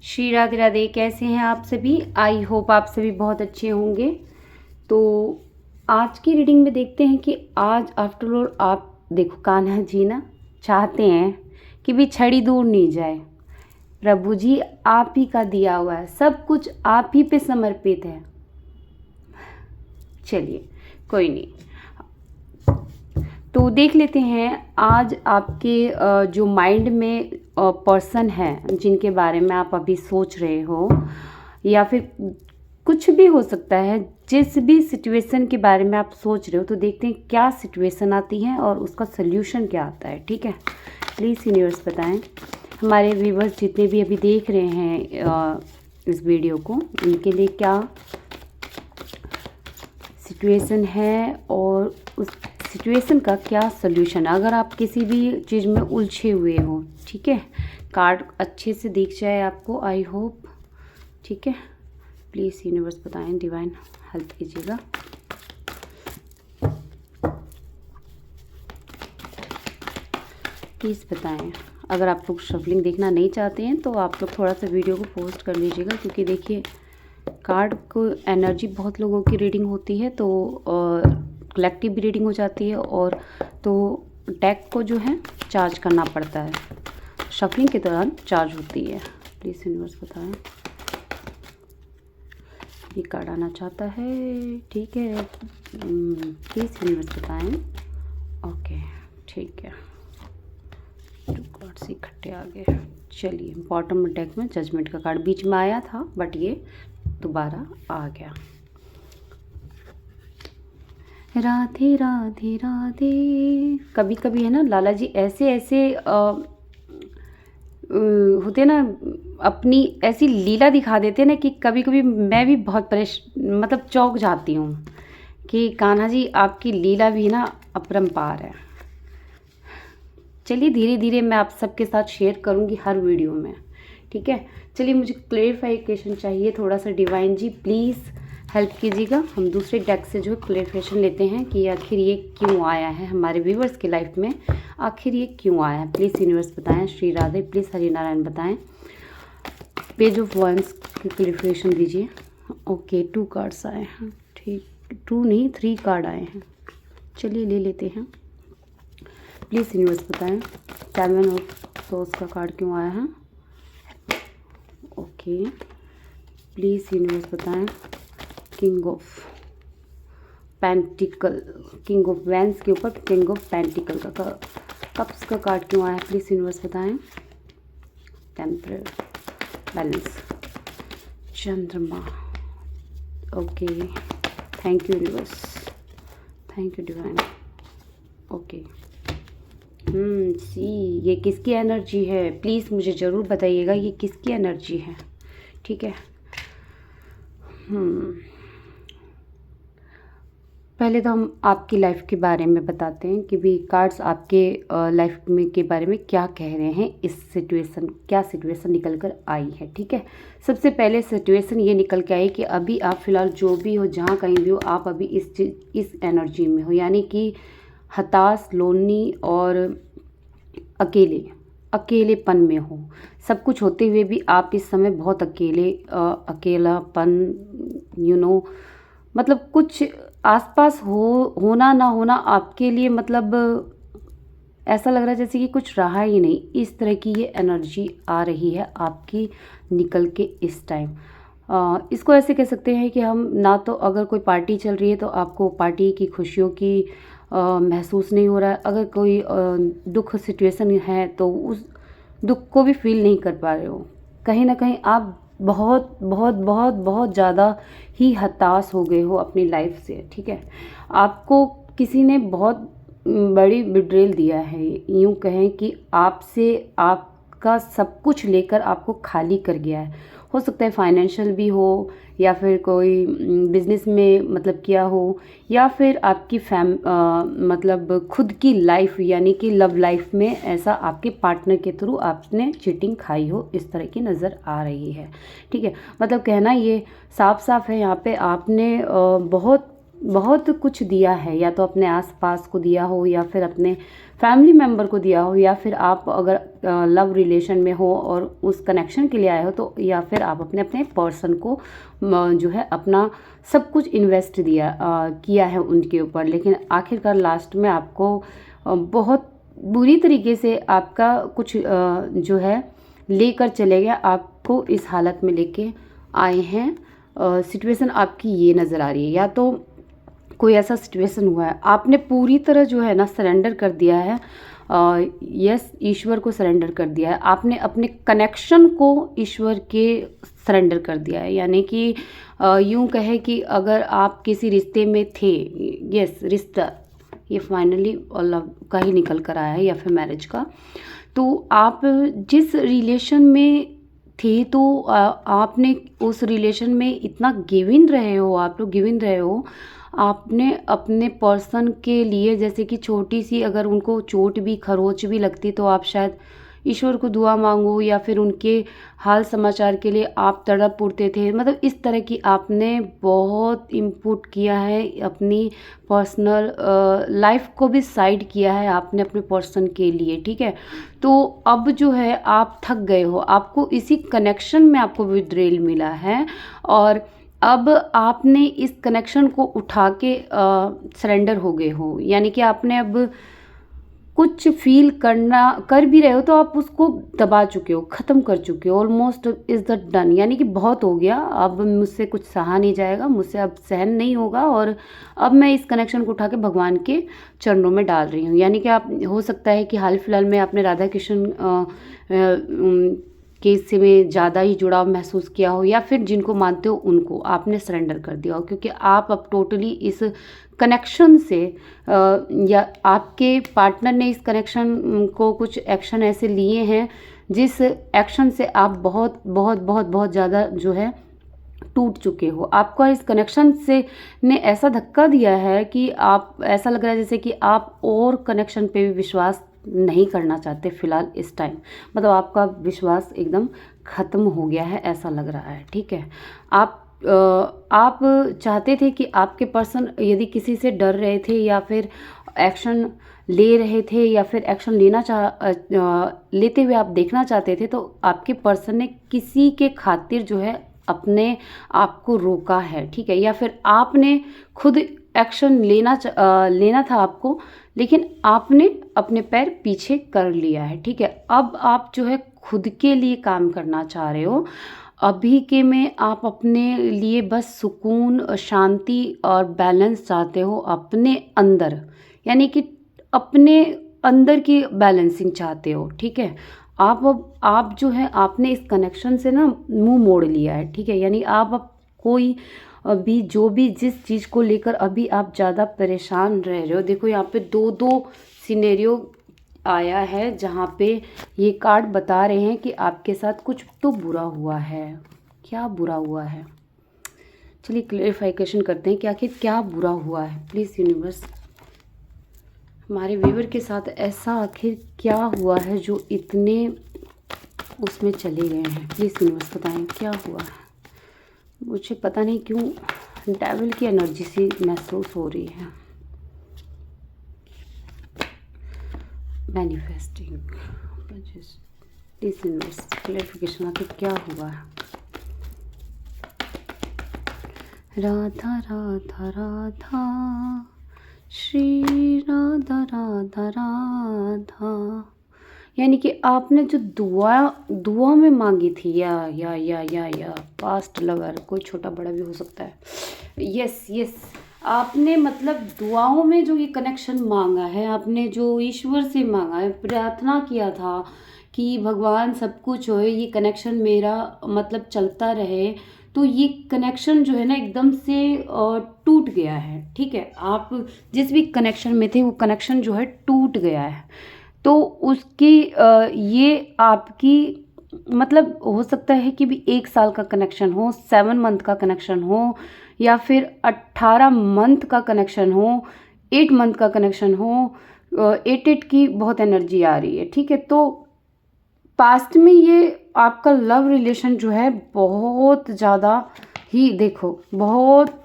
श्री राधे राधे। कैसे हैं आप सभी? आई होप आप सभी बहुत अच्छे होंगे। तो आज की रीडिंग में देखते हैं कि आज आफ्टर ऑल आप देखो, कान्हा जी ना चाहते हैं कि भी छड़ी दूर नहीं जाए। प्रभु जी आप ही का दिया हुआ है, सब कुछ आप ही पे समर्पित है। चलिए कोई नहीं, तो देख लेते हैं आज आपके जो माइंड में पर्सन है जिनके बारे में आप अभी सोच रहे हो, या फिर कुछ भी हो सकता है, जिस भी सिचुएशन के बारे में आप सोच रहे हो, तो देखते हैं क्या सिचुएशन आती है और उसका सल्यूशन क्या आता है। ठीक है, प्लीज़ यूनिवर्स बताएं। हमारे व्यूवर्स जितने भी अभी देख रहे हैं इस वीडियो को, उनके लिए क्या सिचुएशन है और उस सिचुएशन का क्या सल्यूशन। अगर आप किसी भी चीज़ में उलझे हुए हो, ठीक है, कार्ड अच्छे से दिख जाए आपको, आई होप। ठीक है, प्लीज़ यूनिवर्स बताएं, डिवाइन हेल्प कीजिएगा। प्लीज़ बताएं। अगर आप लोग शफलिंग देखना नहीं चाहते हैं तो आप लोग थोड़ा सा वीडियो को पोस्ट कर लीजिएगा, क्योंकि देखिए कार्ड को एनर्जी बहुत लोगों की रीडिंग होती है, तो कलेक्टिव भी रीडिंग हो जाती है, और तो डेक को जो है चार्ज करना पड़ता है, शफलिंग के दौरान चार्ज होती है। प्लीज़ यूनिवर्स बताएं। ये कार्ड आना चाहता है, ठीक है, प्लीज़ यूनिवर्स बताएं। ओके ठीक है, टू कार्ड्स इकट्ठे आ गए। चलिए, बॉटम डेक में जजमेंट का कार्ड बीच में आया था, बट ये दोबारा आ गया। राधे राधे राधे। कभी कभी है ना लाला जी ऐसे ऐसे होते ना, अपनी ऐसी लीला दिखा देते ना कि कभी कभी मैं भी बहुत मतलब चौंक जाती हूँ कि कान्हा जी आपकी लीला भी ना अपरंपार है। चलिए धीरे धीरे मैं आप सबके साथ शेयर करूँगी हर वीडियो में। ठीक है, चलिए मुझे क्लेरिफिकेशन चाहिए थोड़ा सा, डिवाइन जी प्लीज़ हेल्प कीजिएगा। हम दूसरे डेक से जो क्लेरिफिकेशन लेते हैं कि आखिर ये क्यों आया है हमारे व्यूवर्स की लाइफ में, आखिर ये क्यों आया है। प्लीज़ यूनिवर्स बताएं। श्री राधे, प्लीज़ हरि नारायण बताएं। पेज ऑफ वंस की क्लेरिफिकेशन दीजिए। ओके, 2 कार्ड्स आए हैं, ठीक, 2 नहीं 3 कार्ड आए हैं। चलिए ले लेते हैं। प्लीज़ यूनिवर्स बताएं 7 ऑफ सोर्स का कार्ड क्यों आया है। ओके, प्लीज़ यूनिवर्स बताएं king of pentacles, king of wands के ऊपर किंग ऑफ पेंटिकल का कप्स का कार्ड क्यों आया है। प्लीज़ यूनिवर्स बताएं। टेम्परर, बैलेंस, चंद्रमा। Okay, thank you universe, thank you divine. Okay, see ये किसकी एनर्जी है, प्लीज़ मुझे ज़रूर बताइएगा ये किसकी एनर्जी है। ठीक है, पहले तो हम आपकी लाइफ के बारे में बताते हैं कि भी कार्ड्स आपके लाइफ में के बारे में क्या कह रहे हैं। इस सिचुएशन, क्या सिचुएशन निकल कर आई है। ठीक है, सबसे पहले सिचुएशन ये निकल के आई कि अभी आप फ़िलहाल जो भी हो, जहाँ कहीं भी हो, आप अभी इस एनर्जी में हो, यानी कि हताश, लोनली और अकेलेपन में हो। सब कुछ होते हुए भी आप इस समय बहुत अकेलापन, मतलब कुछ आसपास होना ना होना आपके लिए, मतलब ऐसा लग रहा है जैसे कि कुछ रहा ही नहीं। इस तरह की ये एनर्जी आ रही है आपकी निकल के इस टाइम। इसको ऐसे कह सकते हैं कि हम ना तो, अगर कोई पार्टी चल रही है तो आपको पार्टी की खुशियों की महसूस नहीं हो रहा है। अगर कोई दुख सिचुएशन है तो उस दुख को भी फील नहीं कर पा रहे हो। कहीं ना कहीं आप बहुत बहुत बहुत बहुत ज़्यादा ही हताश हो गए हो अपनी लाइफ से। ठीक है, आपको किसी ने बहुत बड़ी बिट्रेल दिया है, यूँ कहें कि आपसे आपका सब कुछ लेकर आपको खाली कर गया है। हो सकता है फाइनेंशियल भी हो, या फिर कोई बिजनेस में मतलब किया हो, या फिर आपकी मतलब खुद की लाइफ यानी कि लव लाइफ में ऐसा आपके पार्टनर के थ्रू आपने चीटिंग खाई हो, इस तरह की नज़र आ रही है। ठीक है, मतलब कहना ये साफ साफ है यहाँ पे, आपने बहुत बहुत कुछ दिया है, या तो अपने आसपास को दिया हो, या फिर अपने फैमिली मेम्बर को दिया हो, या फिर आप अगर लव रिलेशन में हो और उस कनेक्शन के लिए आए हो, तो या फिर आप अपने अपने पर्सन को जो है अपना सब कुछ इन्वेस्ट किया है उनके ऊपर। लेकिन आखिरकार लास्ट में आपको बहुत बुरी तरीके से आपका कुछ जो है लेकर चले गया, आपको इस हालत में लेके आए हैं। सिचुएशन आपकी ये नज़र आ रही है, या तो कोई ऐसा सिचुएशन हुआ है आपने पूरी तरह जो है ना सरेंडर कर दिया है। यस, ईश्वर को सरेंडर कर दिया है आपने, अपने कनेक्शन को ईश्वर के सरेंडर कर दिया है। यानी कि यूं कहे कि अगर आप किसी रिश्ते में थे, यस रिश्ता ये फाइनली लव का ही निकल कर आया है, या फिर मैरिज का, तो आप जिस रिलेशन में थे, तो आपने उस रिलेशन में इतना गिव इन रहे हो, आप लोग गिव इन रहे हो, आपने अपने पर्सन के लिए, जैसे कि छोटी सी अगर उनको चोट भी खरोच भी लगती तो आप शायद ईश्वर को दुआ मांगो, या फिर उनके हाल समाचार के लिए आप तड़प उठते थे। मतलब इस तरह की आपने बहुत इनपुट किया है, अपनी पर्सनल लाइफ को भी साइड किया है आपने अपने पर्सन के लिए, ठीक है। तो अब जो है आप थक गए हो, आपको इसी कनेक्शन में आपको विड्रेल मिला है, और अब आपने इस कनेक्शन को उठा के सरेंडर हो गए हो। यानी कि आपने अब कुछ फील कर भी रहे हो तो आप उसको दबा चुके हो, ख़त्म कर चुके हो, ऑलमोस्ट इज़ द डन। यानी कि बहुत हो गया, अब मुझसे कुछ सहा नहीं जाएगा, मुझसे अब सहन नहीं होगा, और अब मैं इस कनेक्शन को उठा के भगवान के चरणों में डाल रही हूँ। यानी कि आप, हो सकता है कि हाल फिलहाल में आपने राधा कृष्ण के इससे में ज़्यादा ही जुड़ाव महसूस किया हो, या फिर जिनको मानते हो उनको आपने सरेंडर कर दिया हो, क्योंकि आप अब टोटली इस कनेक्शन से या आपके पार्टनर ने इस कनेक्शन को कुछ एक्शन ऐसे लिए हैं जिस एक्शन से आप बहुत बहुत बहुत बहुत ज़्यादा जो है टूट चुके हो। आपको इस कनेक्शन से ने ऐसा धक्का दिया है कि आप, ऐसा लग रहा है जैसे कि आप और कनेक्शन पे भी विश्वास नहीं करना चाहते फ़िलहाल इस टाइम। मतलब आपका विश्वास एकदम ख़त्म हो गया है, ऐसा लग रहा है, ठीक है। आप चाहते थे कि आपके पर्सन यदि किसी से डर रहे थे, या फिर एक्शन ले रहे थे, या फिर एक्शन लेते हुए आप देखना चाहते थे, तो आपके पर्सन ने किसी के खातिर जो है अपने आप को रोका है, ठीक है। या फिर आपने खुद एक्शन लेना था आपको, लेकिन आपने अपने पैर पीछे कर लिया है, ठीक है। अब आप जो है खुद के लिए काम करना चाह रहे हो। अभी के में आप अपने लिए बस सुकून, शांति और बैलेंस चाहते हो अपने अंदर, यानी कि अपने अंदर की बैलेंसिंग चाहते हो, ठीक है। आप जो है आपने इस कनेक्शन से ना मुंह मोड़ लिया है, ठीक है। यानी आप अब कोई अभी जो भी जिस चीज़ को लेकर अभी आप ज़्यादा परेशान रह रहे हो, देखो यहाँ पे दो दो सिनेरियो आया है जहाँ पे ये कार्ड बता रहे हैं कि आपके साथ कुछ तो बुरा हुआ है। क्या बुरा हुआ है, चलिए क्लेरिफिकेशन करते हैं कि आखिर क्या बुरा हुआ है। प्लीज़ यूनिवर्स, हमारे व्यूवर के साथ ऐसा आखिर क्या हुआ है जो इतने उसमें चले गए हैं। प्लीज़ यूनिवर्स बताएं क्या हुआ है। मुझे पता नहीं क्यों डेविल की एनर्जी सी महसूस हो रही है। मैनिफेस्टिंग, प्लीज यूनिवर्स क्लैरिफिकेशन आखिर क्या हुआ है। राधा राधा राधा, श्री राधा राधा राधा। यानी कि आपने जो दुआ में मांगी थी, या पास्ट लवर, कोई छोटा बड़ा भी हो सकता है। यस, आपने मतलब दुआओं में जो ये कनेक्शन मांगा है, आपने जो ईश्वर से मांगा है, प्रार्थना किया था कि भगवान सब कुछ होए, ये कनेक्शन मेरा मतलब चलता रहे, तो ये कनेक्शन जो है ना एकदम से टूट गया है, ठीक है। आप जिस भी कनेक्शन में थे वो कनेक्शन जो है टूट गया है, तो उसकी ये आपकी मतलब हो सकता है कि भी 1 साल का कनेक्शन हो, 7 मंथ का कनेक्शन हो, या फिर 18 मंथ का कनेक्शन हो, 8 मंथ का कनेक्शन हो। 8 की बहुत एनर्जी आ रही है, ठीक है। तो पास्ट में ये आपका लव रिलेशन जो है बहुत ज़्यादा ही, देखो बहुत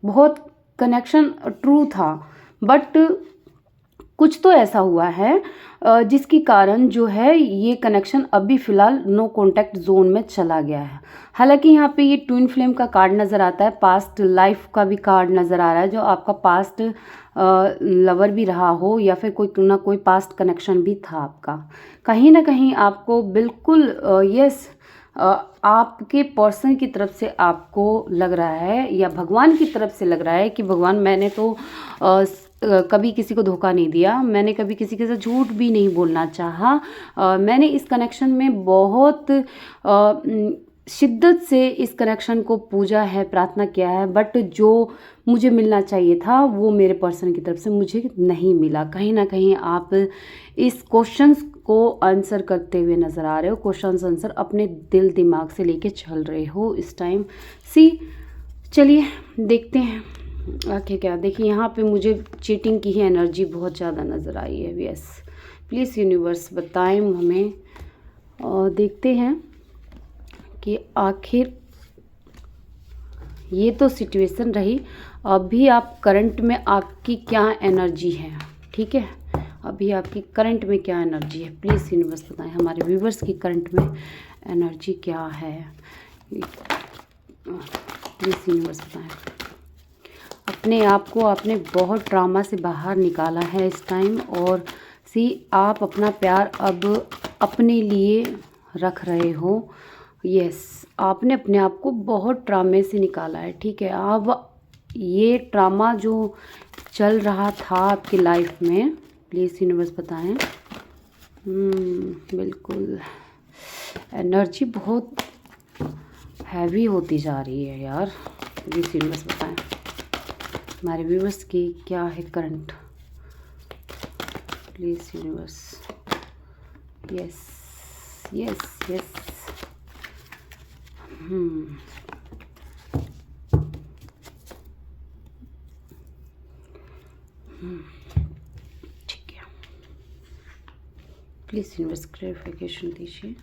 बहुत कनेक्शन ट्रू था, बट कुछ तो ऐसा हुआ है जिसके कारण जो है ये कनेक्शन अभी फ़िलहाल नो कॉन्टैक्ट जोन में चला गया है। हालांकि यहाँ पे ये ट्विन फ्लेम का कार्ड नज़र आता है, पास्ट लाइफ का भी कार्ड नज़र आ रहा है, जो आपका पास्ट लवर भी रहा हो या फिर कोई ना कोई पास्ट कनेक्शन भी था आपका। कहीं ना कहीं आपको बिल्कुल यस आपके पर्सन की तरफ से आपको लग रहा है या भगवान की तरफ से लग रहा है कि भगवान मैंने तो कभी किसी को धोखा नहीं दिया, मैंने कभी किसी के साथ झूठ भी नहीं बोलना चाहा, मैंने इस कनेक्शन में बहुत शिद्दत से इस कनेक्शन को पूजा है, प्रार्थना किया है, बट जो मुझे मिलना चाहिए था वो मेरे पर्सन की तरफ से मुझे नहीं मिला। कहीं ना कहीं आप इस क्वेश्चंस को आंसर करते हुए नज़र आ रहे हो, क्वेश्चंस आंसर अपने दिल दिमाग से लेके चल रहे हो इस टाइम। चलिए देखते हैं आखिर क्या। देखिए यहाँ पे मुझे चीटिंग की ही एनर्जी बहुत ज़्यादा नज़र आई है। यस, प्लीज़ यूनिवर्स बताएं हमें, और देखते हैं कि आखिर ये तो सिचुएशन रही, अभी आप करंट में आपकी क्या एनर्जी है। ठीक है, अभी आपकी करंट में क्या एनर्जी है, प्लीज़ यूनिवर्स बताएं हमारे व्यूवर्स की करंट में एनर्जी क्या है। प्लीज़ यूनिवर्स बताएं। अपने आप को आपने बहुत ड्रामा से बाहर निकाला है इस टाइम, और आप अपना प्यार अब अपने लिए रख रहे हो। यस, आपने अपने आप को बहुत ड्रामे से निकाला है। ठीक है, अब ये ड्रामा जो चल रहा था आपकी लाइफ में, प्लीज़ यूनिवर्स बताएं। बिल्कुल एनर्जी बहुत हैवी होती जा रही है यार। प्लीज़ यूनिवर्स बताएं हमारे व्यूवर्स की क्या है current, please universe. Yes yes yes. ठीक है, प्लीज़ यूनिवर्स क्लैरिफिकेशन दीजिए।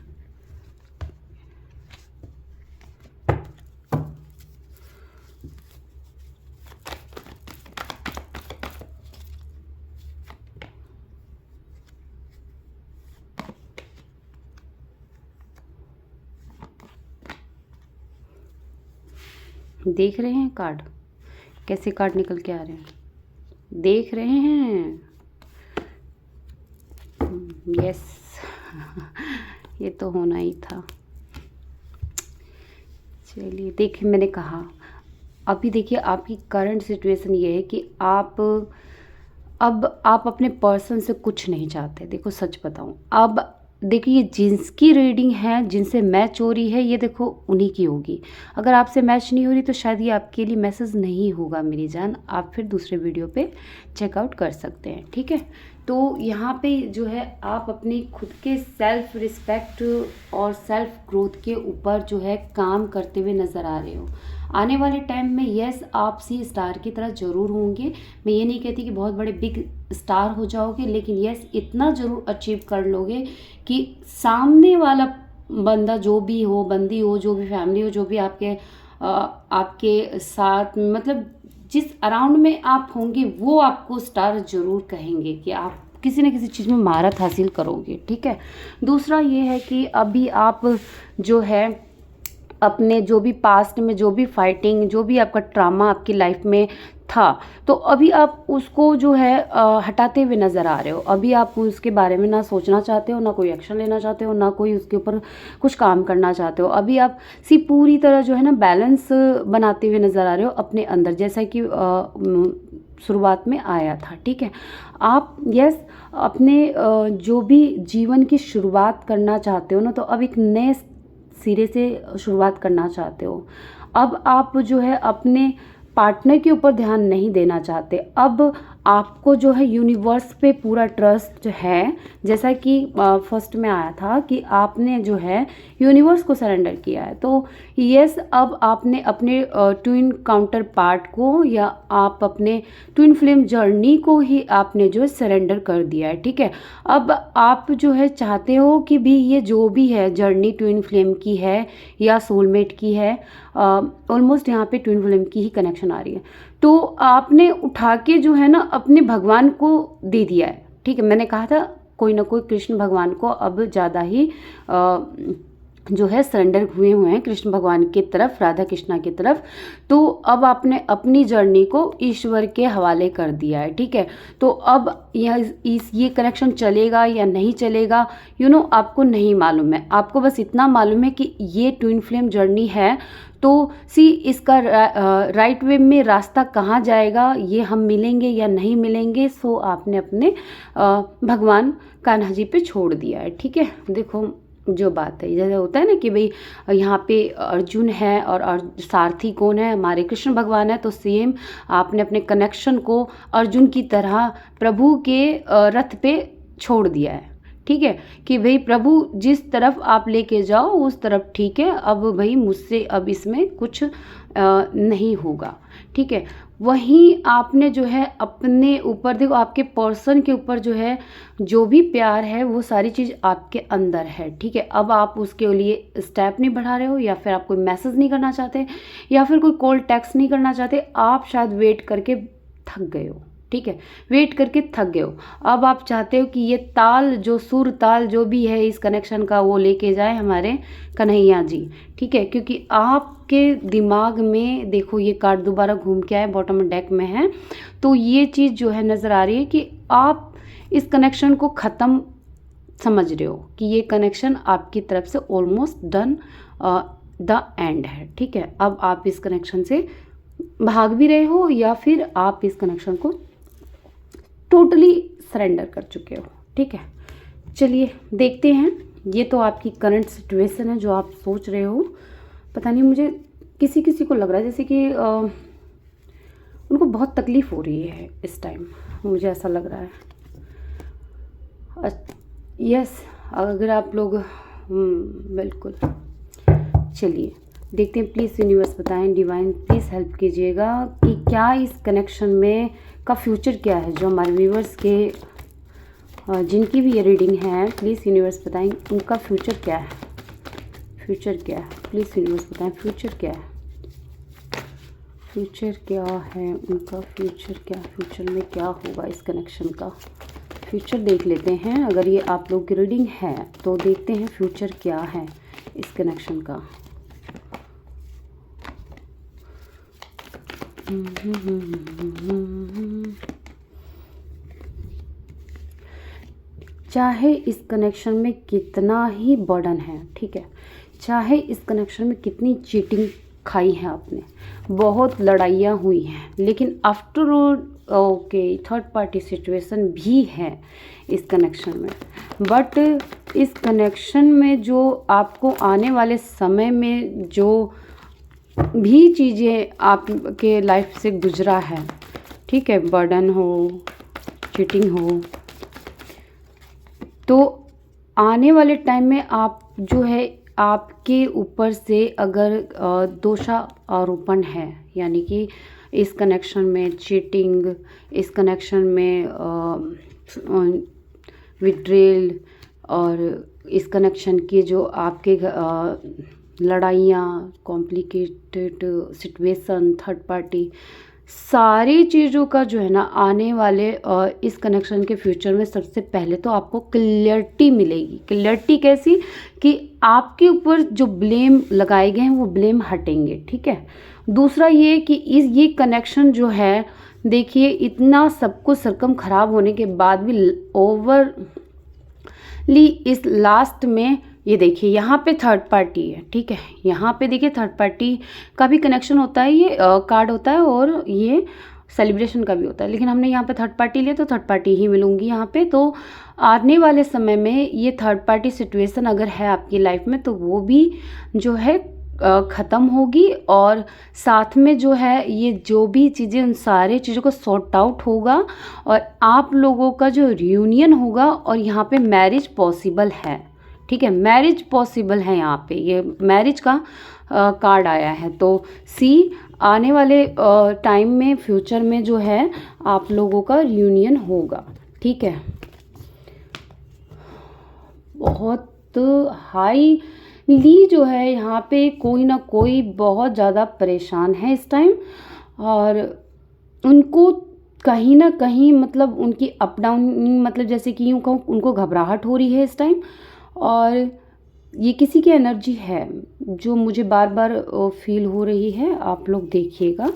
देख रहे हैं कार्ड कैसे कार्ड निकल के आ रहे हैं, देख रहे हैं। यस ये तो होना ही था। चलिए देखिए, मैंने कहा अभी देखिए आपकी करंट सिचुएशन ये है कि आप अपने पर्सन से कुछ नहीं चाहते। देखो सच बताऊं, अब देखिए ये जिनकी रीडिंग है, जिनसे मैच हो रही है, ये देखो उन्हीं की होगी। अगर आपसे मैच नहीं हो रही तो शायद ये आपके लिए मैसेज नहीं होगा मेरी जान, आप फिर दूसरे वीडियो पे चेकआउट कर सकते हैं। ठीक है, तो यहाँ पे जो है आप अपनी खुद के सेल्फ रिस्पेक्ट और सेल्फ ग्रोथ के ऊपर जो है काम करते हुए नज़र आ रहे हो। आने वाले टाइम में यस आप सी स्टार की तरह ज़रूर होंगे। मैं ये नहीं कहती कि बहुत बड़े बिग स्टार हो जाओगे, लेकिन यस इतना ज़रूर अचीव कर लोगे कि सामने वाला बंदा जो भी हो, बंदी हो, जो भी फैमिली हो, जो भी आपके साथ मतलब जिस अराउंड में आप होंगे वो आपको स्टार ज़रूर कहेंगे कि आप किसी न किसी चीज़ में महारत हासिल करोगे। ठीक है, दूसरा ये है कि अभी आप जो है अपने जो भी पास्ट में जो भी फाइटिंग, जो भी आपका ट्रामा आपकी लाइफ में था, तो अभी आप उसको जो है हटाते हुए नज़र आ रहे हो। अभी आप उसके बारे में ना सोचना चाहते हो, ना कोई एक्शन लेना चाहते हो, ना कोई उसके ऊपर कुछ काम करना चाहते हो। अभी आप पूरी तरह जो है ना बैलेंस बनाते हुए नज़र आ रहे हो अपने अंदर, जैसा कि शुरुआत में आया था। ठीक है, आप यस अपने जो भी जीवन की शुरुआत करना चाहते हो ना, तो अब एक नए सिरे से शुरुआत करना चाहते हो। अब आप जो है अपने पार्टनर के ऊपर ध्यान नहीं देना चाहते। अब आपको जो है यूनिवर्स पे पूरा ट्रस्ट है, जैसा कि फर्स्ट में आया था कि आपने जो है यूनिवर्स को सरेंडर किया है। तो यस अब आपने अपने ट्विन काउंटर पार्ट को या आप अपने ट्विन फ्लेम जर्नी को ही आपने जो है सरेंडर कर दिया है। ठीक है, अब आप जो है चाहते हो कि भी ये जो भी है जर्नी ट्विन फ्लेम की है या सोलमेट की है, ऑलमोस्ट यहाँ पे ट्विन फ्लेम की ही कनेक्शन आ रही है। तो आपने उठा के जो है ना अपने भगवान को दे दिया है, ठीक है। मैंने कहा था कोई ना कोई कृष्ण भगवान को अब ज़्यादा ही जो है सरेंडर हुए हैं कृष्ण भगवान की तरफ, राधा कृष्णा की तरफ। तो अब आपने अपनी जर्नी को ईश्वर के हवाले कर दिया है, ठीक है। तो अब ये कनेक्शन चलेगा या नहीं चलेगा, आपको नहीं मालूम है। आपको बस इतना मालूम है कि ये ट्विन फ्लेम जर्नी है। तो इसका राइट वे में रास्ता कहाँ जाएगा, ये हम मिलेंगे या नहीं मिलेंगे, सो आपने अपने भगवान कान्हा जी पे छोड़ दिया है, ठीक है। देखो जो बात है, जैसे होता है ना कि भाई यहाँ पे अर्जुन है और सारथी कौन है, हमारे कृष्ण भगवान है। तो सेम आपने अपने कनेक्शन को अर्जुन की तरह प्रभु के रथ पे छोड़ दिया है, ठीक है। कि भाई प्रभु जिस तरफ आप लेके जाओ उस तरफ, ठीक है। अब भाई मुझसे अब इसमें कुछ नहीं होगा, ठीक है। वहीं आपने जो है अपने ऊपर, देखो आपके पर्सन के ऊपर जो है जो भी प्यार है वो सारी चीज़ आपके अंदर है, ठीक है। अब आप उसके लिए स्टेप नहीं बढ़ा रहे हो, या फिर आप कोई मैसेज नहीं करना चाहते, या फिर कोई कॉल टेक्स्ट नहीं करना चाहते। आप शायद वेट करके थक गए हो, ठीक है। वेट करके थक गए हो। अब आप चाहते हो कि ये ताल, जो सुर ताल जो भी है इस कनेक्शन का, वो लेके जाए हमारे कन्हैया जी, ठीक है। क्योंकि आपके दिमाग में देखो ये कार्ड दोबारा घूम के आए, बॉटम डेक में है। तो ये चीज़ जो है नज़र आ रही है कि आप इस कनेक्शन को ख़त्म समझ रहे हो, कि ये कनेक्शन आपकी तरफ से ऑलमोस्ट डन, द एंड है, ठीक है। अब आप इस कनेक्शन से भाग भी रहे हो, या फिर आप इस कनेक्शन को टोटली सरेंडर कर चुके हो, ठीक है। चलिए देखते हैं। ये तो आपकी करंट सिचुएशन है जो आप सोच रहे हो। पता नहीं, मुझे किसी किसी को लग रहा है जैसे कि उनको बहुत तकलीफ़ हो रही है इस टाइम, मुझे ऐसा लग रहा है। यस, अगर आप लोग बिल्कुल। चलिए देखते हैं, प्लीज़ यूनिवर्स बताएं, डिवाइन प्लीज़ हेल्प कीजिएगा कि क्या इस कनेक्शन में का फ्यूचर क्या है। जो हमारे व्यूवर्स के जिनकी भी ये रीडिंग है, प्लीज़ यूनिवर्स बताएं उनका फ्यूचर क्या है। फ्यूचर क्या है, प्लीज़ यूनिवर्स बताएं फ्यूचर क्या है। फ्यूचर क्या है उनका, फ्यूचर क्या, फ्यूचर में क्या होगा इस कनेक्शन का। फ्यूचर देख लेते हैं। अगर ये आप लोग की रीडिंग है तो देखते हैं फ्यूचर क्या है इस कनेक्शन का। चाहे इस कनेक्शन में कितना ही बर्डन है, ठीक है। चाहे इस कनेक्शन में कितनी चीटिंग खाई है आपने, बहुत लड़ाइयाँ हुई हैं, लेकिन after all okay third party situation भी है इस कनेक्शन में। बट इस कनेक्शन में जो आपको आने वाले समय में जो भी चीज़ें आपके लाइफ से गुजरा है, ठीक है, बर्डन हो, चीटिंग हो, तो आने वाले टाइम में आप जो है आपके ऊपर से अगर दोषारोपण है, यानी कि इस कनेक्शन में चीटिंग, इस कनेक्शन में विड्रेल, और इस कनेक्शन की जो आपके लड़ाइयाँ, कॉम्प्लिकेटेड सिचुएशन, थर्ड पार्टी, सारी चीज़ों का जो है ना आने वाले इस कनेक्शन के फ्यूचर में सबसे पहले तो आपको क्लियरिटी मिलेगी। क्लियरिटी कैसी, कि आपके ऊपर जो ब्लेम लगाए गए हैं वो ब्लेम हटेंगे, ठीक है। दूसरा ये कि ये कनेक्शन जो है, देखिए इतना सब कुछ सरकम खराब होने के बाद भी ओवरली इस लास्ट में ये देखिए यहाँ पे थर्ड पार्टी है, ठीक है। यहाँ पे देखिए थर्ड पार्टी का भी कनेक्शन होता है, ये कार्ड होता है, और ये सेलिब्रेशन का भी होता है। लेकिन हमने यहाँ पे थर्ड पार्टी लिया तो थर्ड पार्टी ही मिलूंगी यहाँ पे। तो आने वाले समय में ये थर्ड पार्टी सिचुएशन अगर है आपकी लाइफ में तो वो भी जो है ख़त्म होगी, और साथ में जो है ये जो भी चीज़ें, उन सारे चीज़ों को सॉर्ट आउट होगा, और आप लोगों का जो रियूनियन होगा, और यहाँ पे मैरिज पॉसिबल है, ठीक है। मैरिज पॉसिबल है, यहाँ पे ये मैरिज का कार्ड आया है। तो आने वाले टाइम में, फ्यूचर में जो है आप लोगों का रियूनियन होगा, ठीक है। बहुत हाईली जो है यहाँ पे कोई ना कोई बहुत ज़्यादा परेशान है इस टाइम, और उनको कहीं ना कहीं मतलब उनकी अप डाउन, मतलब जैसे कि यूँ कहूँ उनको घबराहट हो रही है इस टाइम। और ये किसी की एनर्जी है जो मुझे बार बार फील हो रही है। आप लोग देखिएगा,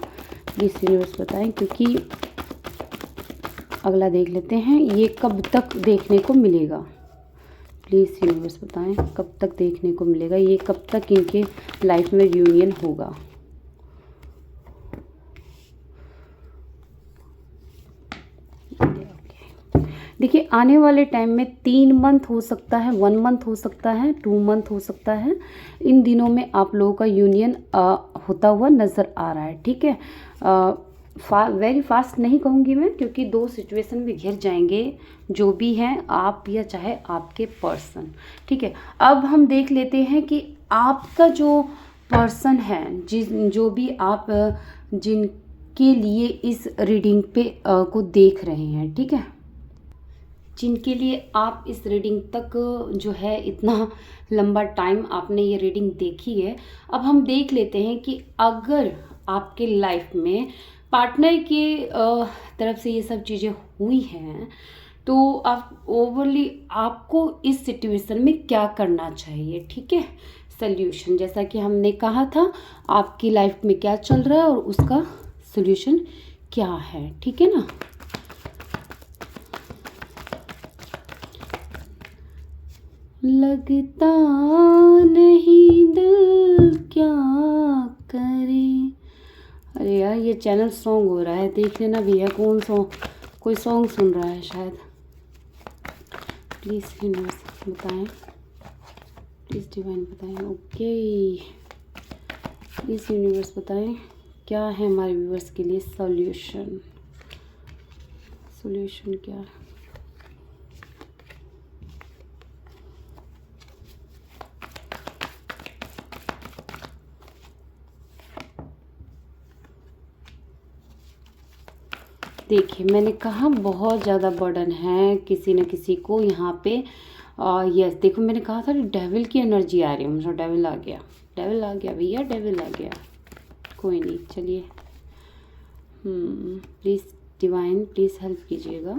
प्लीज़ यूनिवर्स बताएं, क्योंकि अगला देख लेते हैं ये कब तक देखने को मिलेगा। प्लीज़ यूनिवर्स बताएं कब तक देखने को मिलेगा, ये कब तक इनके लाइफ में रियूनियन होगा। देखिए आने वाले टाइम में 3 मंथ हो सकता है, 1 मंथ हो सकता है, 2 मंथ हो सकता है। इन दिनों में आप लोगों का यूनियन होता हुआ नज़र आ रहा है। ठीक है, वेरी फास्ट नहीं कहूँगी मैं, क्योंकि 2 सिचुएशन में घिर जाएंगे जो भी हैं, आप या चाहे आपके पर्सन। ठीक है, अब हम देख लेते हैं कि आपका जो पर्सन है, जो भी आप जिनके लिए इस रीडिंग पे को देख रहे हैं, ठीक है, जिनके लिए आप इस रीडिंग तक जो है इतना लंबा टाइम आपने ये रीडिंग देखी है। अब हम देख लेते हैं कि अगर आपके लाइफ में पार्टनर के तरफ से ये सब चीज़ें हुई हैं, तो आप ओवरली आपको इस सिचुएशन में क्या करना चाहिए। ठीक है, सल्यूशन, जैसा कि हमने कहा था आपकी लाइफ में क्या चल रहा है और उसका सल्यूशन क्या है। ठीक है ना, लगता नहीं दिल क्या करे। अरे यार ये चैनल सॉन्ग हो रहा है, देख लेना भैया कौन कोई सॉन्ग सुन रहा है शायद। प्लीज़ यूनिवर्स बताएं, प्लीज़ डिवाइन बताएं। ओके, प्लीज़ यूनिवर्स बताएं क्या है हमारे व्यूअर्स के लिए सॉल्यूशन क्या है। देखिए मैंने कहा बहुत ज़्यादा बर्डन है किसी न किसी को यहाँ पे। यस देखो मैंने कहा था डेविल की एनर्जी आ रही है मुझे। डेविल आ गया भैया, डेविल आ गया। कोई नहीं, चलिए प्लीज़ डिवाइन प्लीज़ हेल्प कीजिएगा।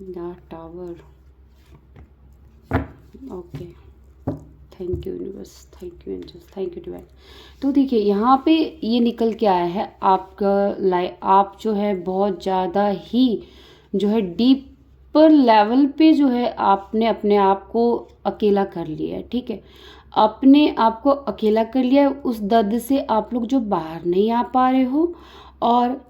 The tower, okay, thank you universe, thank you angels, thank you divine. तो देखिए यहाँ पे ये निकल के आया है आपका आप जो है बहुत ज़्यादा ही जो है डीपर लेवल पे जो है आपने अपने आप को अकेला कर लिया है। ठीक है, अपने आप को अकेला कर लिया है, उस दर्द से आप लोग जो बाहर नहीं आ पा रहे हो, और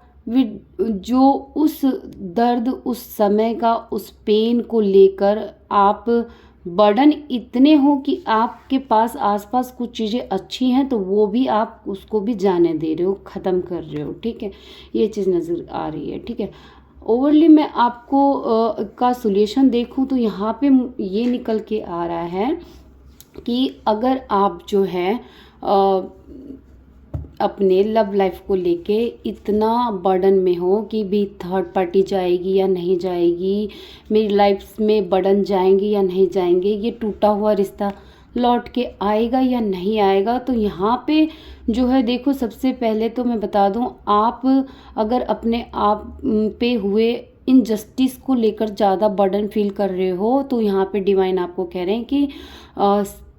जो उस दर्द, उस समय का, उस पेन को लेकर आप बर्डन इतने हो कि आपके पास आसपास कुछ चीज़ें अच्छी हैं तो वो भी आप उसको भी जाने दे रहे हो, ख़त्म कर रहे हो। ठीक है, ये चीज़ नज़र आ रही है। ठीक है, ओवरली मैं आपको का सॉल्यूशन देखूं तो यहाँ पे ये निकल के आ रहा है कि अगर आप जो है अपने लव लाइफ को लेके इतना बर्डन में हो कि भी थर्ड पार्टी जाएगी या नहीं जाएगी, मेरी लाइफ में बर्डन जाएंगे या नहीं जाएंगे, ये टूटा हुआ रिश्ता लौट के आएगा या नहीं आएगा, तो यहाँ पे जो है देखो सबसे पहले तो मैं बता दूँ, आप अगर अपने आप पे हुए इनजस्टिस को लेकर ज़्यादा बर्डन फील कर रहे हो तो यहाँ पे डिवाइन आपको कह रहे हैं कि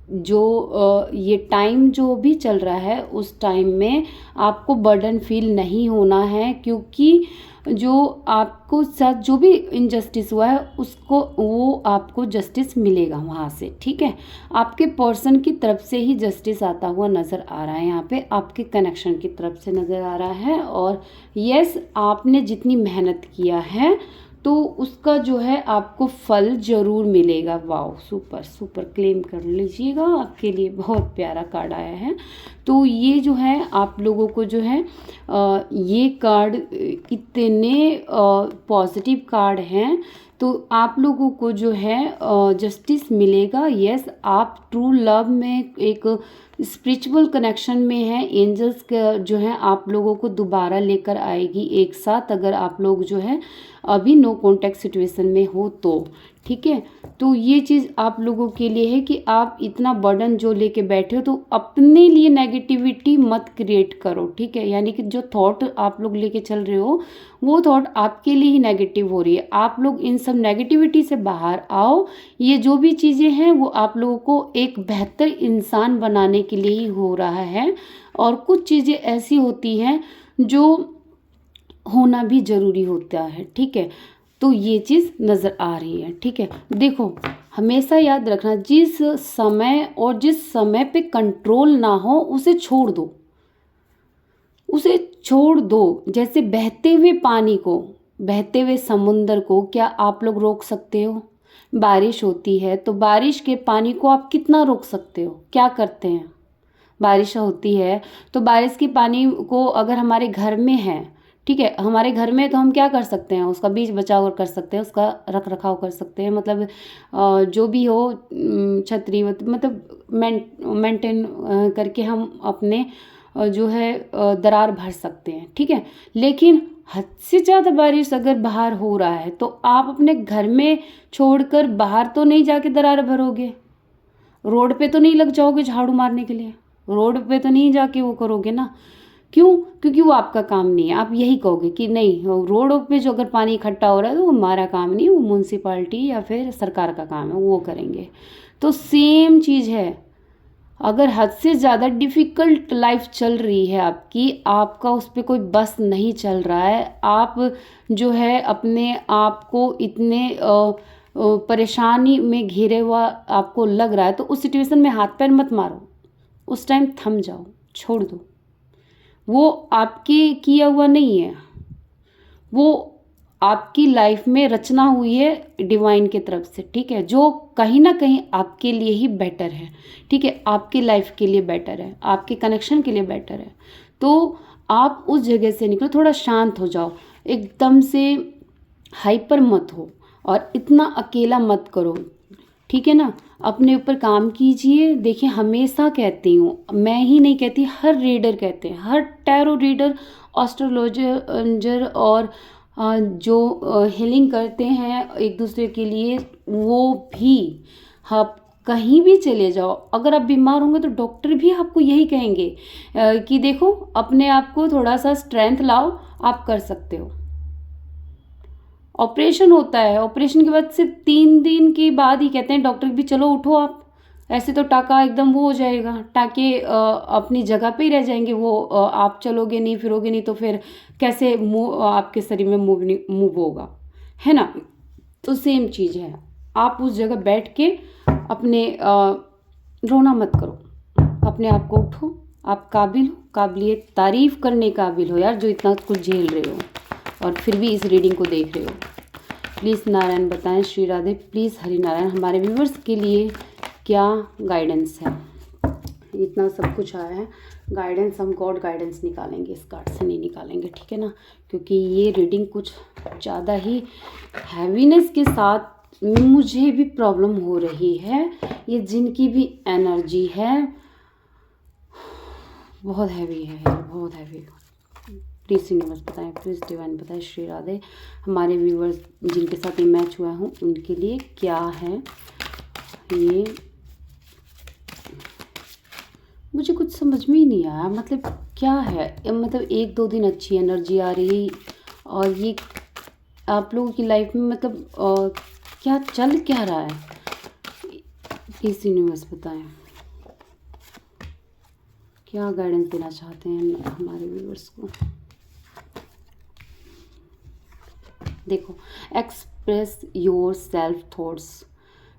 जो ये टाइम जो भी चल रहा है उस टाइम में आपको बर्डन फील नहीं होना है, क्योंकि जो आपको साथ जो भी इनजस्टिस हुआ है उसको वो आपको जस्टिस मिलेगा वहाँ से। ठीक है, आपके पर्सन की तरफ से ही जस्टिस आता हुआ नज़र आ रहा है, यहाँ पे आपके कनेक्शन की तरफ से नज़र आ रहा है। और यस आपने जितनी मेहनत किया है तो उसका जो है आपको फल ज़रूर मिलेगा। वाओ, सुपर सुपर, क्लेम कर लीजिएगा, आपके लिए बहुत प्यारा कार्ड आया है। तो ये जो है आप लोगों को जो है ये कार्ड इतने पॉजिटिव कार्ड हैं, तो आप लोगों को जो है जस्टिस मिलेगा। यस आप ट्रू लव में एक स्पिरिचुअल कनेक्शन में है, एंजल्स का जो है आप लोगों को दोबारा लेकर आएगी एक साथ, अगर आप लोग जो है अभी नो कॉन्टैक्ट सिचुएशन में हो तो। ठीक है। तो ये चीज़ आप लोगों के लिए है कि आप इतना बर्डन जो लेके बैठे हो तो अपने लिए नेगेटिविटी मत क्रिएट करो, ठीक है। यानी कि जो थॉट आप लोग लेके चल रहे हो वो थॉट आपके लिए ही नेगेटिव हो रही है। आप लोग इन सब नेगेटिविटी से बाहर आओ। ये जो भी चीज़ें हैं वो आप लोगों को एक बेहतर इंसान बनाने के लिए ही हो रहा है। और कुछ चीज़ें ऐसी होती हैं जो होना भी ज़रूरी होता है, ठीक है। तो ये चीज़ नज़र आ रही है, ठीक है। देखो, हमेशा याद रखना, जिस समय और जिस समय पे कंट्रोल ना हो उसे छोड़ दो, उसे छोड़ दो। जैसे बहते हुए पानी को, बहते हुए समुंदर को क्या आप लोग रोक सकते हो? बारिश होती है तो बारिश के पानी को आप कितना रोक सकते हो? क्या करते हैं? बारिश होती है तो बारिश के पानी को अगर हमारे घर में है, ठीक है, हमारे घर में, तो हम क्या कर सकते हैं? उसका बीज बचाव कर सकते हैं, उसका रख रखाव कर सकते हैं, मतलब जो भी हो, छतरी मतलब मेंटेन करके हम अपने जो है दरार भर सकते हैं, ठीक है। लेकिन हद से ज़्यादा बारिश अगर बाहर हो रहा है तो आप अपने घर में छोड़कर बाहर तो नहीं जाके दरार भरोगे, रोड पे तो नहीं लग जाओगे झाड़ू मारने के लिए, रोड पे तो नहीं जाके वो करोगे ना। क्यों? क्योंकि वो आपका काम नहीं है। आप यही कहोगे कि नहीं, रोडों पे जो अगर पानी इकट्ठा हो रहा है तो वो हमारा काम नहीं, वो म्यूनसिपाल्टी या फिर सरकार का काम है, वो करेंगे। तो सेम चीज़ है, अगर हद से ज़्यादा डिफ़िकल्ट लाइफ चल रही है आपकी, आपका उस पर कोई बस नहीं चल रहा है, आप जो है अपने आप को इतने परेशानी में घिरे हुआ आपको लग रहा है, तो उस सिचुएशन में हाथ पैर मत मारो, उस टाइम थम जाओ, छोड़ दो। वो आपके किया हुआ नहीं है, वो आपकी लाइफ में रचना हुई है डिवाइन की तरफ से, ठीक है, जो कहीं ना कहीं आपके लिए ही बेटर है, ठीक है, आपकी लाइफ के लिए बेटर है, आपके कनेक्शन के लिए बेटर है। तो आप उस जगह से निकलो, थोड़ा शांत हो जाओ, एकदम से हाइपर मत हो और इतना अकेला मत करो, ठीक है ना। अपने ऊपर काम कीजिए। देखिए, हमेशा कहती हूँ, मैं ही नहीं कहती, हर रीडर कहते हैं, हर टैरो रीडर, एस्ट्रोलॉजर और जो हीलिंग करते हैं एक दूसरे के लिए, वो भी, आप कहीं भी चले जाओ, अगर आप बीमार होंगे तो डॉक्टर भी आपको यही कहेंगे कि देखो, अपने आप को थोड़ा सा स्ट्रेंथ लाओ, आप कर सकते हो। ऑपरेशन होता है, ऑपरेशन के बाद सिर्फ 3 दिन के बाद ही कहते हैं डॉक्टर भी, चलो उठो आप, ऐसे तो टाका एकदम वो हो जाएगा, टाके अपनी जगह पे ही रह जाएंगे, वो आप चलोगे नहीं, फिरोगे नहीं, तो फिर कैसे मूव आपके शरीर में मूव होगा, है ना। तो सेम चीज़ है, आप उस जगह बैठ के अपने रोना मत करो, अपने आप को उठो, आप काबिल हो, काबिलियत तारीफ करने काबिल हो यार, जो इतना कुछ झेल रहे हो और फिर भी इस रीडिंग को देख रहे हो। प्लीज़ नारायण बताएं, श्री राधे, प्लीज़ हरि नारायण, हमारे व्यूवर्स के लिए क्या गाइडेंस है। इतना सब कुछ आया है, गाइडेंस हम गॉड गाइडेंस निकालेंगे, इस कार्ड से नहीं निकालेंगे, ठीक है ना, क्योंकि ये रीडिंग कुछ ज़्यादा ही हैवीनेस के साथ मुझे भी प्रॉब्लम हो रही है। ये जिनकी भी एनर्जी है बहुत हैवी है, बहुत हैवी। प्लीज़ यूनिवर्स बताएं, प्लीज़ डिवाइन बताएं, श्री राधे, हमारे व्यूवर्स जिनके साथ ये मैच हुआ हूँ उनके लिए क्या है ये, मुझे कुछ समझ में ही नहीं आया, मतलब क्या है, मतलब 1-2 दिन अच्छी एनर्जी आ रही और ये आप लोगों की लाइफ में मतलब क्या चल क्या रहा है, प्लीज़ यूनिवर्स बताएं, क्या गाइडेंस देना चाहते हैं हमारे व्यूवर्स को। देखो, express your self thoughts,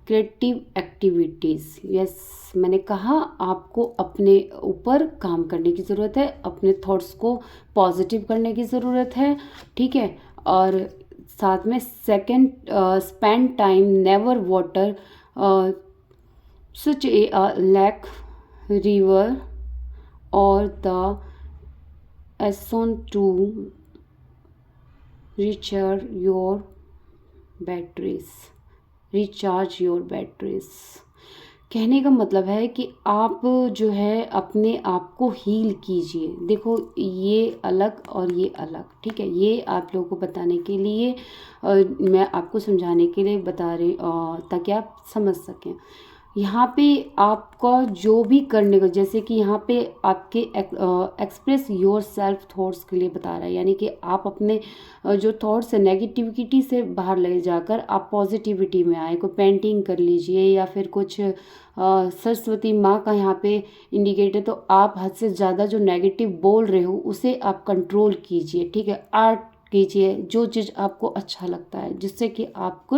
creative activities, yes, मैंने कहा आपको अपने ऊपर काम करने की ज़रूरत है, अपने थॉट्स को पॉजिटिव करने की ज़रूरत है, ठीक है। और साथ में second, spend time never water such a lake, river or the ocean to recharge your batteries, recharge your batteries, कहने का मतलब है कि आप जो है अपने आप को हील कीजिए। देखो ये अलग और ये अलग, ठीक है, ये आप लोगों को बताने के लिए मैं आपको समझाने के लिए बता रही ताकि आप समझ सकें। यहाँ पे आपका जो भी करने का, जैसे कि यहाँ पे आपके एक्सप्रेस योर सेल्फ थॉट्स के लिए बता रहा है, यानी कि आप अपने जो थॉट्स है नेगेटिविटी से बाहर ले जाकर आप पॉजिटिविटी में आए। कोई पेंटिंग कर लीजिए या फिर कुछ सरस्वती माँ का यहाँ पे इंडिकेट है, तो आप हद से ज़्यादा जो नेगेटिव बोल रहे हो उसे आप कंट्रोल कीजिए, ठीक है। आर्ट कीजिए, जो चीज़ आपको अच्छा लगता है जिससे कि आपको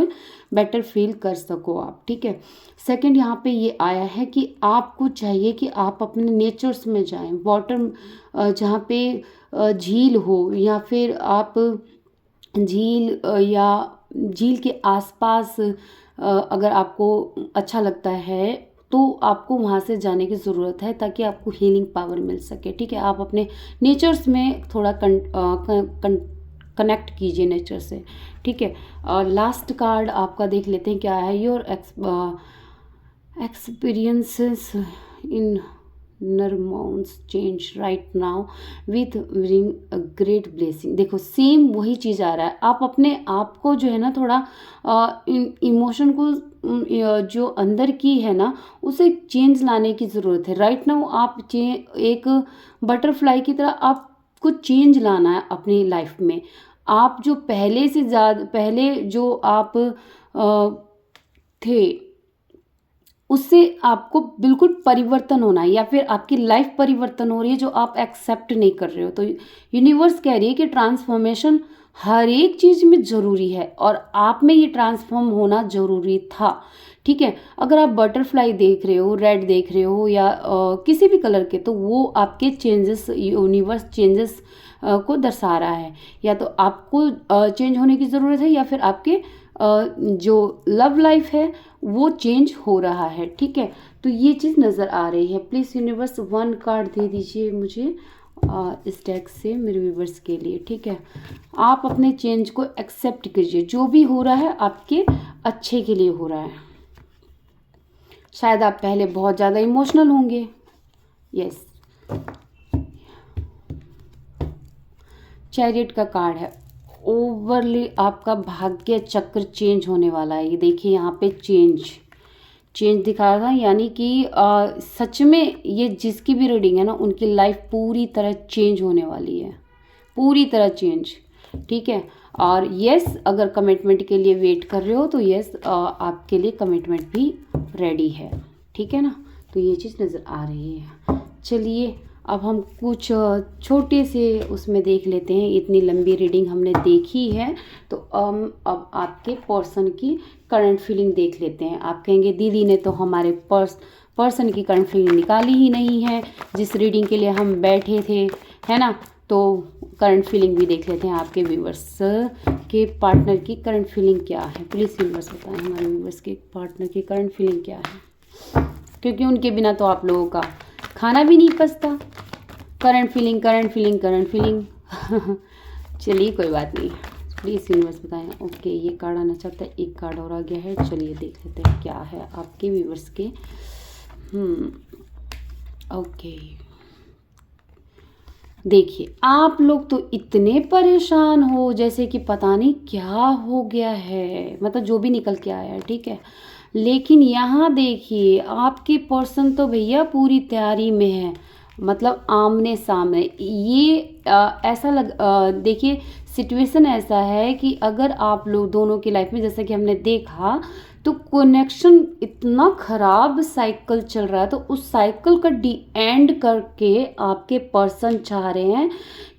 बेटर फील कर सको आप, ठीक है। सेकंड यहाँ पे ये आया है कि आपको चाहिए कि आप अपने नेचर्स में जाएं, वाटर जहाँ पे झील हो या फिर आप झील या झील के आसपास अगर आपको अच्छा लगता है तो आपको वहाँ से जाने की ज़रूरत है ताकि आपको हीलिंग पावर मिल सके, ठीक है। आप अपने नेचर्स में थोड़ा कनेक्ट कीजिए नेचर से, ठीक है। लास्ट कार्ड आपका देख लेते हैं क्या है। Your experiences in enormous change right now with being a great blessing. देखो सेम वही चीज़ आ रहा है। आप अपने आप को जो है ना थोड़ा इमोशन को जो अंदर की है ना उसे चेंज लाने की ज़रूरत है। राइट नाउ आप एक बटरफ्लाई की तरह आप कुछ चेंज लाना है अपनी लाइफ में। आप जो पहले से ज़्यादा पहले जो आप थे उससे आपको बिल्कुल परिवर्तन होना है या फिर आपकी लाइफ परिवर्तन हो रही है जो आप एक्सेप्ट नहीं कर रहे हो। तो यूनिवर्स कह रही है कि ट्रांसफॉर्मेशन हर एक चीज़ में ज़रूरी है और आप में ये ट्रांसफॉर्म होना ज़रूरी था, ठीक है। अगर आप बटरफ्लाई देख रहे हो, रेड देख रहे हो या किसी भी कलर के, तो वो आपके चेंजेस, यूनिवर्स चेंजेस को दर्शा रहा है। या तो आपको चेंज होने की ज़रूरत है या फिर आपके जो लव लाइफ है वो चेंज हो रहा है, ठीक है। तो ये चीज़ नज़र आ रही है। प्लीज़ यूनिवर्स 1 कार्ड दे दीजिए मुझे इस डेक से मेरे व्यूवर्स के लिए, ठीक है। आप अपने चेंज को एक्सेप्ट कीजिए, जो भी हो रहा है आपके अच्छे के लिए हो रहा है। शायद आप पहले बहुत ज़्यादा इमोशनल होंगे, यस। चैरियट का कार्ड है। ओवरली आपका भाग्य चक्र चेंज होने वाला है। ये देखिए यहाँ पे चेंज दिखा रहा था, यानी कि सच में ये जिसकी भी रीडिंग है ना उनकी लाइफ पूरी तरह चेंज होने वाली है, पूरी तरह चेंज, ठीक है। और यस, अगर कमिटमेंट के लिए वेट कर रहे हो तो यस आपके लिए कमिटमेंट भी रेडी है, ठीक है ना। तो ये चीज़ नज़र आ रही है। चलिए अब हम कुछ छोटे से उसमें देख लेते हैं। इतनी लंबी रीडिंग हमने देखी है तो अब आपके पर्सन की करंट फीलिंग देख लेते हैं। आप कहेंगे दीदी ने तो हमारे पर्सन की करंट फीलिंग निकाली ही नहीं है जिस रीडिंग के लिए हम बैठे थे, है ना। तो करंट फीलिंग भी देख लेते हैं आपके व्यूवर्स के पार्टनर की करंट फीलिंग क्या है। प्लीज़ व्यूवर्स बताएं हमारे व्यूवर्स के पार्टनर की करंट फीलिंग क्या है, क्योंकि उनके बिना तो आप लोगों का खाना भी नहीं पचता। करंट फीलिंग चलिए कोई बात नहीं, प्लीज़ यूनिवर्स बताएं। ओके, ये कार्ड आना चाहता है, एक कार्ड और आ गया है। चलिए देख लेते हैं क्या है आपके व्यूवर्स के। ओके, देखिए आप लोग तो इतने परेशान हो जैसे कि पता नहीं क्या हो गया है, मतलब जो भी निकल के आया है, ठीक है। लेकिन यहाँ देखिए आपके पर्सन तो भैया पूरी तैयारी में है, मतलब आमने सामने। ये ऐसा देखिए सिचुएशन ऐसा है कि अगर आप लोग दोनों की लाइफ में, जैसा कि हमने देखा, तो कनेक्शन इतना ख़राब साइकिल चल रहा है, तो उस साइकिल का डी एंड करके आपके पर्सन चाह रहे हैं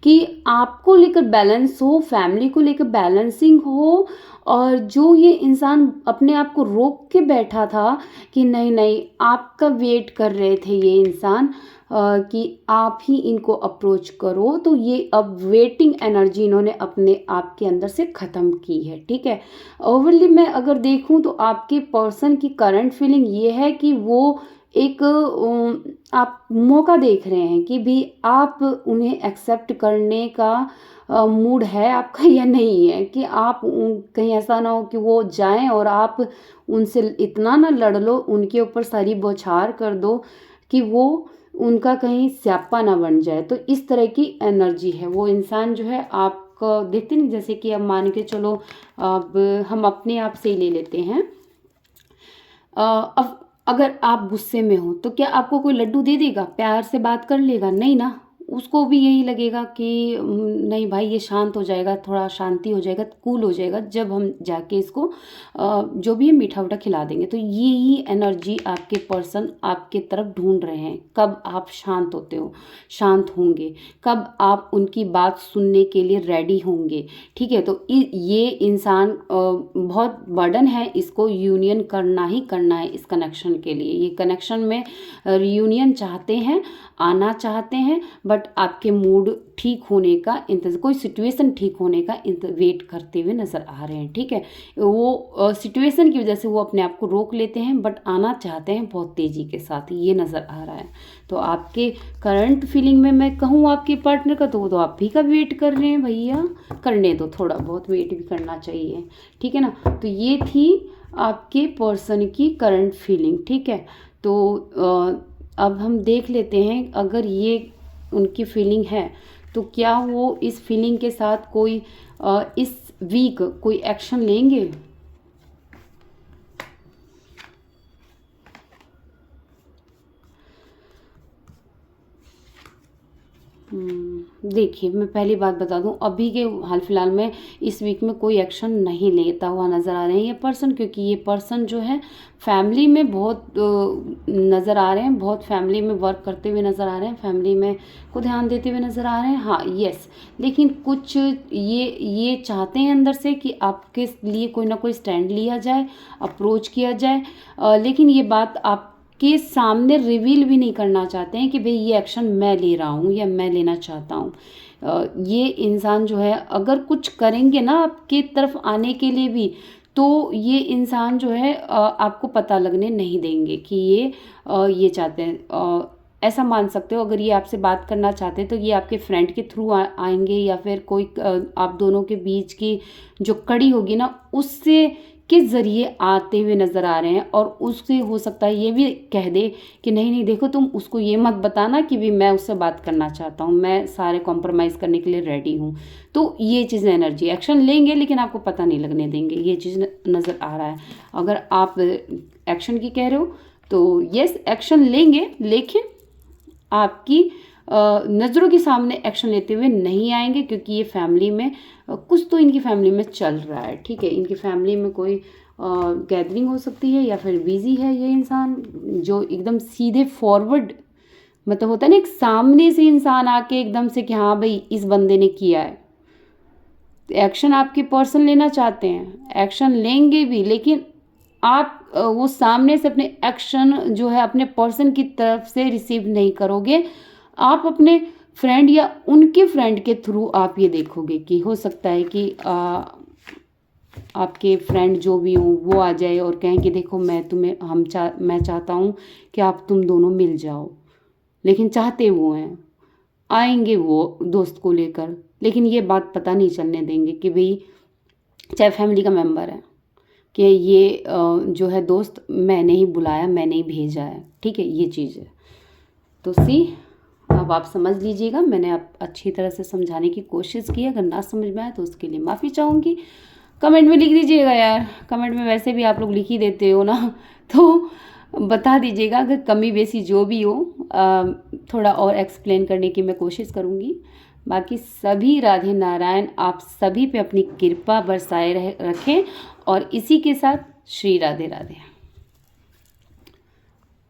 कि आपको लेकर बैलेंस हो, फैमिली को लेकर बैलेंसिंग हो। और जो ये इंसान अपने आप को रोक के बैठा था कि नहीं नहीं, आपका वेट कर रहे थे ये इंसान कि आप ही इनको अप्रोच करो, तो ये अब वेटिंग एनर्जी इन्होंने अपने आप के अंदर से ख़त्म की है, ठीक है। ओवरली मैं अगर देखूं तो आपके पर्सन की करंट फीलिंग ये है कि वो एक आप मौका देख रहे हैं कि भी आप उन्हें एक्सेप्ट करने का मूड है आपका या नहीं है, कि आप कहीं ऐसा ना हो कि वो जाएं और आप उनसे इतना ना लड़ लो, उनके ऊपर सारी बौछार कर दो कि वो उनका कहीं स्यापा ना बन जाए। तो इस तरह की एनर्जी है। वो इंसान जो है आपको देखते नहीं, जैसे कि अब मान के चलो, अब हम अपने आप से ही ले लेते हैं। अब अगर आप गुस्से में हो तो क्या आपको कोई लड्डू दे देगा, प्यार से बात कर लेगा? नहीं ना। उसको भी यही लगेगा कि नहीं भाई ये शांत हो जाएगा, थोड़ा शांति हो जाएगा, कूल हो जाएगा जब हम जाके इसको जो भी है मीठा उठा खिला देंगे। तो ये ही एनर्जी आपके पर्सन आपके तरफ ढूंढ रहे हैं। कब आप शांत होते हो, शांत होंगे, कब आप उनकी बात सुनने के लिए रेडी होंगे। ठीक है, तो ये इंसान बहुत बर्डन है, इसको यूनियन करना ही करना है इस कनेक्शन के लिए। ये कनेक्शन में रियूनियन चाहते हैं, आना चाहते हैं, बट आपके मूड ठीक होने का इंतजार, कोई सिचुएशन ठीक होने का वेट करते हुए नज़र आ रहे हैं। ठीक है, वो सिचुएशन की वजह से वो अपने आप को रोक लेते हैं, बट आना चाहते हैं बहुत तेज़ी के साथ, ये नज़र आ रहा है। तो आपके करंट फीलिंग में मैं कहूँ आपके पार्टनर का, तो वो तो आप ही का वेट कर रहे हैं भैया, करने दो, थोड़ा बहुत वेट भी करना चाहिए। ठीक है ना। तो ये थी आपके पर्सन की करंट फीलिंग। ठीक है, तो अब हम देख लेते हैं, अगर ये उनकी फीलिंग है तो क्या वो इस फीलिंग के साथ कोई इस वीक कोई एक्शन लेंगे। देखिए, मैं पहली बात बता दूं, अभी के हाल फिलहाल में इस वीक में कोई एक्शन नहीं लेता हुआ नज़र आ रहे हैं ये पर्सन, क्योंकि ये पर्सन जो है फैमिली में बहुत नज़र आ रहे हैं, बहुत फैमिली में वर्क करते हुए नज़र आ रहे हैं, फैमिली में को ध्यान देते हुए नज़र आ रहे हैं। हाँ यस, लेकिन कुछ ये चाहते हैं अंदर से कि आपके लिए कोई ना कोई स्टैंड लिया जाए, अप्रोच किया जाए, लेकिन ये बात आप के सामने रिवील भी नहीं करना चाहते हैं कि भाई ये एक्शन मैं ले रहा हूँ या मैं लेना चाहता हूँ। ये इंसान जो है अगर कुछ करेंगे ना आपके तरफ आने के लिए भी, तो ये इंसान जो है आपको पता लगने नहीं देंगे कि ये चाहते हैं। ऐसा मान सकते हो, अगर ये आपसे बात करना चाहते हैं तो ये आपके फ्रेंड के थ्रू आएंगे, या फिर कोई आप दोनों के बीच की जो कड़ी होगी ना उससे के ज़रिए आते हुए नज़र आ रहे हैं। और उससे हो सकता है ये भी कह दे कि नहीं नहीं देखो, तुम उसको ये मत बताना कि भी मैं उससे बात करना चाहता हूँ, मैं सारे कॉम्प्रोमाइज़ करने के लिए रेडी हूँ। तो ये चीज़ एनर्जी, एक्शन लेंगे लेकिन आपको पता नहीं लगने देंगे, ये चीज़ नज़र आ रहा है। अगर आप एक्शन की कह रहे हो तो यस एक्शन लेंगे, लेकिन आपकी नज़रों के सामने एक्शन लेते हुए नहीं आएंगे, क्योंकि ये फैमिली में कुछ तो इनकी फैमिली में चल रहा है। ठीक है, इनकी फैमिली में कोई गैदरिंग हो सकती है, या फिर बिजी है ये इंसान जो एकदम सीधे फॉरवर्ड, मतलब होता है ना एक सामने से इंसान आके एकदम से कि हाँ भाई इस बंदे ने किया है। एक्शन आपके पर्सन लेना चाहते हैं, एक्शन लेंगे भी, लेकिन आप वो सामने से अपने एक्शन जो है अपने पर्सन की तरफ से रिसीव नहीं करोगे। आप अपने फ्रेंड या उनके फ्रेंड के थ्रू आप ये देखोगे कि हो सकता है कि आपके फ्रेंड जो भी हों वो आ जाए और कहें कि देखो मैं चाहता हूँ कि आप तुम दोनों मिल जाओ। लेकिन चाहते वो हैं, आएंगे वो दोस्त को लेकर, लेकिन ये बात पता नहीं चलने देंगे कि भाई चाहे फैमिली का मेम्बर है कि ये जो है दोस्त मैंने ही बुलाया, मैंने ही भेजा है। ठीक है, ये चीज़ है। तो अब आप समझ लीजिएगा, मैंने आप अच्छी तरह से समझाने की कोशिश की। अगर ना समझ में आए तो उसके लिए माफ़ी चाहूँगी। कमेंट में लिख दीजिएगा यार, कमेंट में वैसे भी आप लोग लिख ही देते हो ना, तो बता दीजिएगा अगर कमी बेसी जो भी हो, थोड़ा और एक्सप्लेन करने की मैं कोशिश करूँगी। बाकी सभी राधे नारायण आप सभी पे अपनी कृपा बरसाए रखें, और इसी के साथ श्री राधे राधे।